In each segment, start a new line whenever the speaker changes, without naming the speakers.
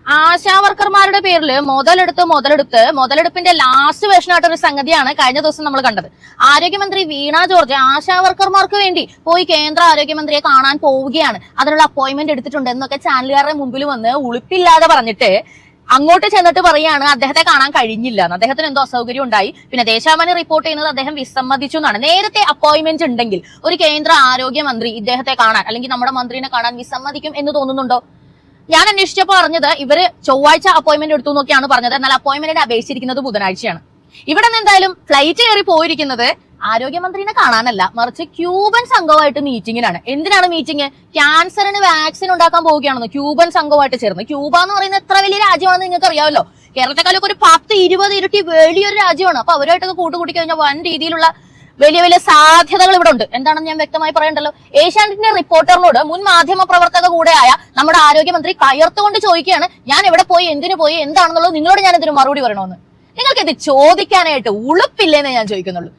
ആശാവർക്കർമാരുടെ പേരിൽ മുതലെടുപ്പിന്റെ ലാസ്റ്റ് വേർഷനായിട്ട് ഒരു സംഗതിയാണ് കഴിഞ്ഞ ദിവസം നമ്മൾ കണ്ടത്. ആരോഗ്യമന്ത്രി വീണ ജോർജ് ആശാവർക്കർമാർക്ക് വേണ്ടി പോയി കേന്ദ്ര ആരോഗ്യമന്ത്രിയെ കാണാൻ പോവുകയാണ്, അതിനുള്ള അപ്പോയിന്റ്മെന്റ് എടുത്തിട്ടുണ്ട് എന്നൊക്കെ ചാനലുകാരുടെ മുമ്പിൽ വന്ന് ഉളുപ്പില്ലാതെ പറഞ്ഞിട്ട് അങ്ങോട്ട് ചെന്നിട്ട് പറയാണ് അദ്ദേഹത്തെ കാണാൻ കഴിഞ്ഞില്ല, അദ്ദേഹത്തിന് എന്തോ അസൗകര്യം ഉണ്ടായി. പിന്നെ ദേശാഭിമാനി റിപ്പോർട്ട് ചെയ്യുന്നത് അദ്ദേഹം വിസമ്മതിച്ചു എന്നാണ്. നേരത്തെ അപ്പോയിന്റ്മെന്റ് ഉണ്ടെങ്കിൽ ഒരു കേന്ദ്ര ആരോഗ്യമന്ത്രി ഇദ്ദേഹത്തെ കാണാൻ അല്ലെങ്കിൽ നമ്മുടെ മന്ത്രിനെ കാണാൻ വിസമ്മതിക്കും എന്ന് തോന്നുന്നുണ്ടോ? ഞാൻ അന്വേഷിച്ചപ്പോ പറഞ്ഞത് ഇവര് ചൊവ്വാഴ്ച അപ്പോയിന്റ്മെന്റ് എടുത്തു എന്നൊക്കെയാണ് പറഞ്ഞത്. എന്നാൽ അപ്പോയിന്റ്മെന്റ് അപേക്ഷിച്ചിരിക്കുന്നത് ബുധനാഴ്ചയാണ്. ഇവിടെ നിന്ന് എന്തായാലും ഫ്ലൈറ്റ് കയറി പോയിരിക്കുന്നത് ആരോഗ്യമന്ത്രിനെ കാണാനല്ല, മറിച്ച് ക്യൂബൻ സംഘമായിട്ട് മീറ്റിംഗിനാണ്. എന്തിനാണ് മീറ്റിംഗ്? ക്യാൻസറിന് വാക്സിൻ ഉണ്ടാക്കാൻ പോവുകയാണെന്ന് ക്യൂബൻ സംഘമായിട്ട് ചേർന്ന്. ക്യൂബ എന്ന് പറയുന്നത് എത്ര വലിയ രാജ്യമാണെന്ന് നിങ്ങൾക്ക് അറിയാമല്ലോ. കേരളത്തെക്കാളൊക്കെ ഒരു 10-20 ഇരട്ടി വലിയൊരു രാജ്യമാണ്. അപ്പൊ അവരുമായിട്ടൊക്കെ കൂട്ടുകൂടി കഴിഞ്ഞാൽ വൻ രീതിയിലുള്ള വലിയ വലിയ സാധ്യതകൾ ഇവിടെ ഉണ്ട്. എന്താണെന്ന് ഞാൻ വ്യക്തമായി പറയണ്ടല്ലോ. ഏഷ്യാനെറ്റിന്റെ റിപ്പോർട്ടറിനോട് മുൻ മാധ്യമ പ്രവർത്തക കൂടെയായ നമ്മുടെ ആരോഗ്യമന്ത്രി കയർത്തുകൊണ്ട് ചോദിക്കുകയാണ്, ഞാൻ എവിടെ പോയി, എന്തിനു പോയി, എന്താണെന്നുള്ളത് നിങ്ങളോട് ഞാൻ ഇതിന് മറുപടി പറയണമെന്ന്. നിങ്ങൾക്ക് ഇത് ചോദിക്കാനായിട്ട് ഉളുപ്പില്ലേന്നേ ഞാൻ ചോദിക്കുന്നുള്ളൂ.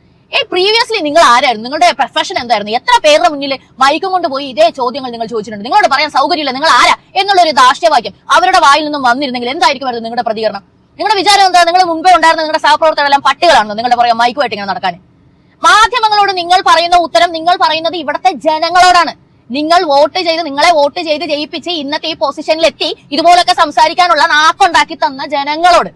പ്രീവിയസ്ലി നിങ്ങൾ ആരായിരുന്നു? നിങ്ങളുടെ പ്രൊഫഷൻ എന്തായിരുന്നു? എത്ര പേരുടെ മുന്നിൽ മൈക്കും കൊണ്ട് പോയി ഇതേ ചോദ്യങ്ങൾ നിങ്ങൾ ചോദിച്ചിട്ടുണ്ട്? നിങ്ങളോട് പറയാൻ സൗകര്യമില്ല, നിങ്ങൾ ആരാ എന്നുള്ളൊരു ധാർഷ്ട്യവാക്യം അവരുടെ വായിൽ നിന്നും വന്നിരുന്നെങ്കിൽ എന്തായിരിക്കും നിങ്ങളുടെ പ്രതികരണം? നിങ്ങളുടെ വിചാരം എന്താ? നിങ്ങൾ മുമ്പേ ഉണ്ടായിരുന്ന നിങ്ങളുടെ സഹപ്രവർത്തകരെല്ലാം പട്ടികളാണെന്ന് നിങ്ങളുടെ പറയാം മൈക്കുമായിട്ട് ഇങ്ങനെ നടക്കാൻ? മാധ്യമങ്ങളോട് നിങ്ങൾ പറയുന്ന ഉത്തരം നിങ്ങൾ പറയുന്നത് ഇവിടുത്തെ ജനങ്ങളോടാണ്. നിങ്ങളെ വോട്ട് ചെയ്ത് ജയിപ്പിച്ച് ഇന്നത്തെ ഈ പൊസിഷനിലെത്തി ഇതുപോലൊക്കെ സംസാരിക്കാനുള്ള നാക്കുണ്ടാക്കി തന്ന ജനങ്ങളോട്.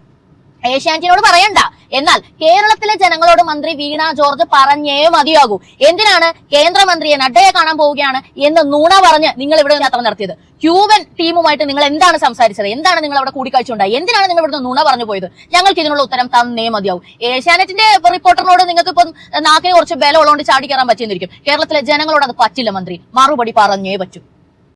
ഏഷ്യാനെറ്റിനോട് പറയണ്ട. എന്നാൽ കേരളത്തിലെ ജനങ്ങളോട് മന്ത്രി വീണ ജോർജ് പറഞ്ഞേ മതിയാകൂ. എന്തിനാണ് കേന്ദ്രമന്ത്രിയെ നഡ്ഡയെ കാണാൻ പോവുകയാണ് എന്ന് നുണ പറഞ്ഞ് നിങ്ങൾ ഇവിടെ നിന്ന് അത്ര നടത്തിയത്? ക്യൂബൻ ടീമുമായിട്ട് നിങ്ങൾ എന്താണ് സംസാരിച്ചത്? എന്താണ് നിങ്ങൾ അവിടെ കൂടിക്കാഴ്ച ഉണ്ടായി? എന്തിനാണ് നിങ്ങൾ ഇവിടുന്ന് നുണ പറഞ്ഞു പോയത്? ഞങ്ങൾക്ക് ഇതിനുള്ള ഉത്തരം തന്നേ മതിയാവും. ഏഷ്യാനെറ്റിന്റെ റിപ്പോർട്ടറിനോട് നിങ്ങൾക്ക് ഇപ്പം നാക്കിന് കുറച്ച് ബലം ഉള്ളതുകൊണ്ട് ചാടി കയറാൻ പറ്റിയെന്നിരിക്കും. കേരളത്തിലെ ജനങ്ങളോട് അത് പറ്റില്ല മന്ത്രി, മറുപടി പറഞ്ഞേ പറ്റൂ.